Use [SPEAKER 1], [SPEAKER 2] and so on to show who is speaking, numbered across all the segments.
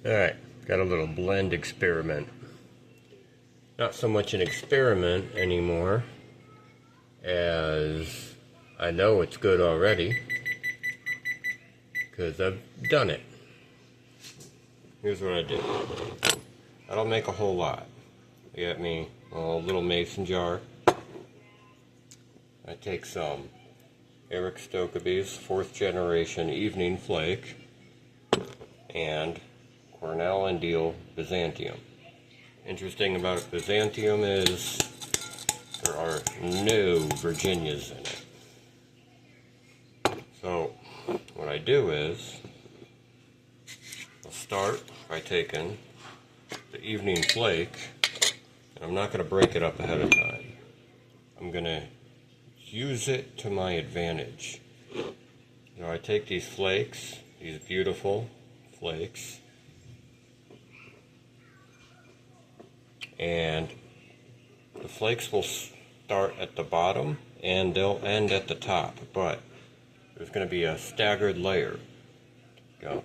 [SPEAKER 1] Alright, got a little blend experiment. Not so much an experiment anymore, as I know it's good already, because I've done it. Here's what I do. I don't make a whole lot. I got me a little mason jar. I take some Eric Stokkebye's 4th generation Evening Flake and Cornell and Diehl Byzantium. Interesting about Byzantium is there are no Virginias in it. So what I do is I'll start by taking the Evening Flake, and I'm not going to break it up ahead of time. I'm going to use it to my advantage. Now I take these flakes, these beautiful flakes, and the flakes will start at the bottom and they'll end at the top, but there's going to be a staggered layer. Go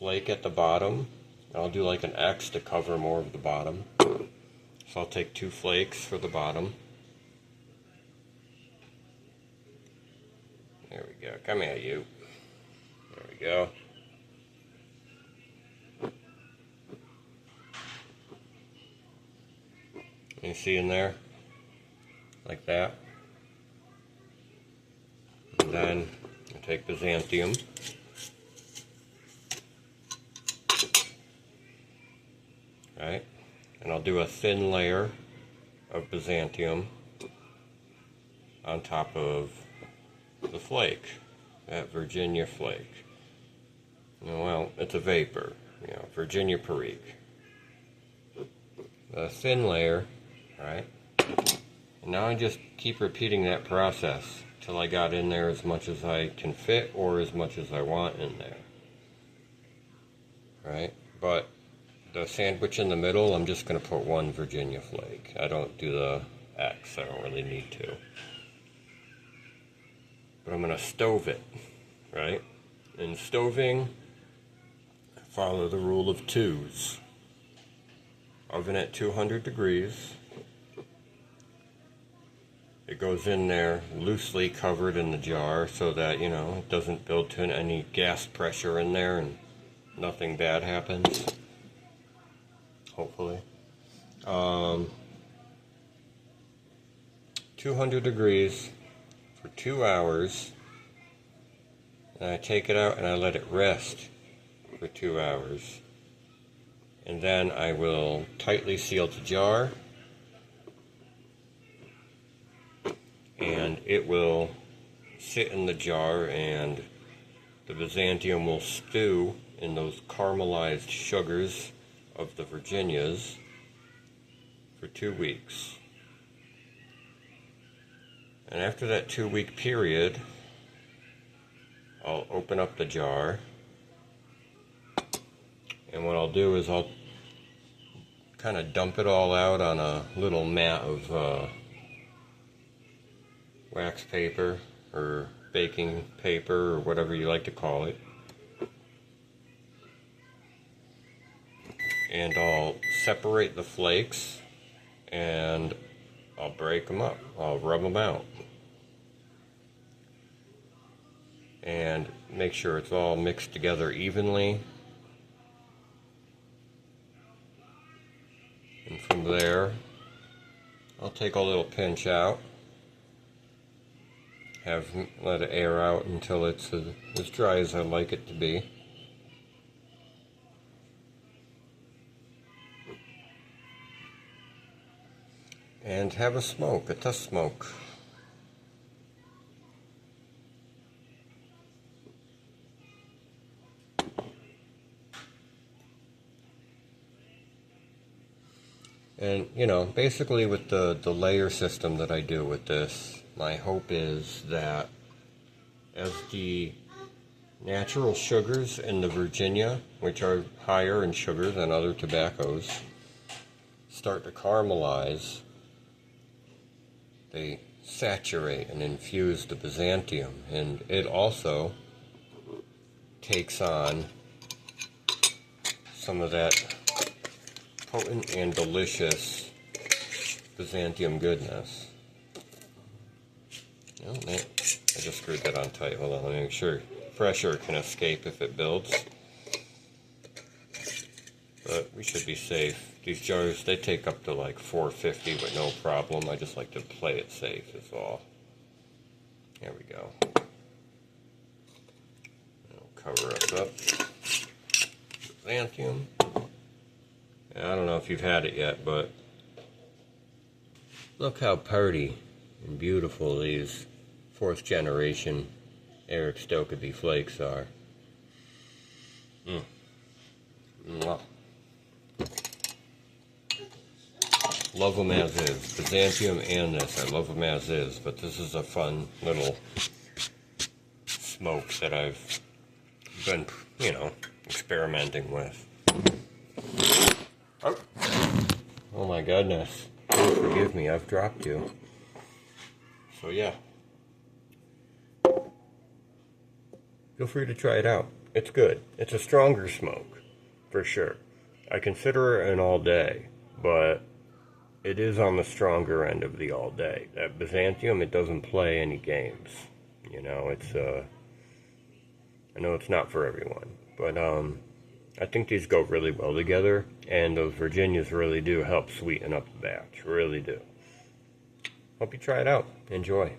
[SPEAKER 1] flake at the bottom. I'll do like an X to cover more of the bottom. So I'll take 2 flakes for the bottom. There we go. Come here, you. There we go. You see in there? Like that. And then I take Byzantium. Right? And I'll do a thin layer of Byzantium on top of the flake, that Virginia flake. Well, it's a vapor, Virginia Perique. A thin layer, right? And now I just keep repeating that process till I got in there as much as I can fit or as much as I want in there. Right? But the sandwich in the middle, I'm just going to put 1 Virginia flake. I don't do the X, I don't really need to. But I'm going to stove it, right? In stoving, follow the rule of 2s. Oven at 200 degrees. It goes in there loosely covered in the jar so that, it doesn't build to any gas pressure in there and nothing bad happens. Hopefully. 200 degrees for 2 hours. And I take it out and I let it rest for 2 hours. And then I will tightly seal the jar. And it will sit in the jar, and the Byzantium will stew in those caramelized sugars of the Virginias for 2 weeks. And after that 2-week period, I'll open up the jar, and what I'll do is I'll kind of dump it all out on a little mat of wax paper or baking paper or whatever you like to call it. And I'll separate the flakes and I'll break them up. I'll rub them out. And make sure it's all mixed together evenly. And from there, I'll take a little pinch out. Let it air out until it's as dry as I like it to be. And have a test smoke. And, basically with the layer system that I do with this, my hope is that as the natural sugars in the Virginia, which are higher in sugar than other tobaccos, start to caramelize, they saturate and infuse the Byzantium, and it also takes on some of that potent and delicious Byzantium goodness. Oh, man, I just screwed that on tight. Hold on, let me make sure pressure can escape if it builds. But we should be safe. These jars, they take up to like 450 with no problem. I just like to play it safe is all. There we go. I'll cover us up. Byzantium. I don't know if you've had it yet, but look how pretty and beautiful these 4th generation Eric Stokeby flakes are. Mwah. Love them as is. Byzantium and this, I love them as is, but this is a fun little smoke that I've been, you know, experimenting with. Oh my goodness. Forgive me, I've dropped you. So yeah. Feel free to try it out. It's good. It's a stronger smoke, for sure. I consider it an all day, but it is on the stronger end of the all day. That Byzantium, it doesn't play any games. You know, it's, I know it's not for everyone, but, I think these go really well together, and those Virginias really do help sweeten up the batch. Really do. Hope you try it out. Enjoy.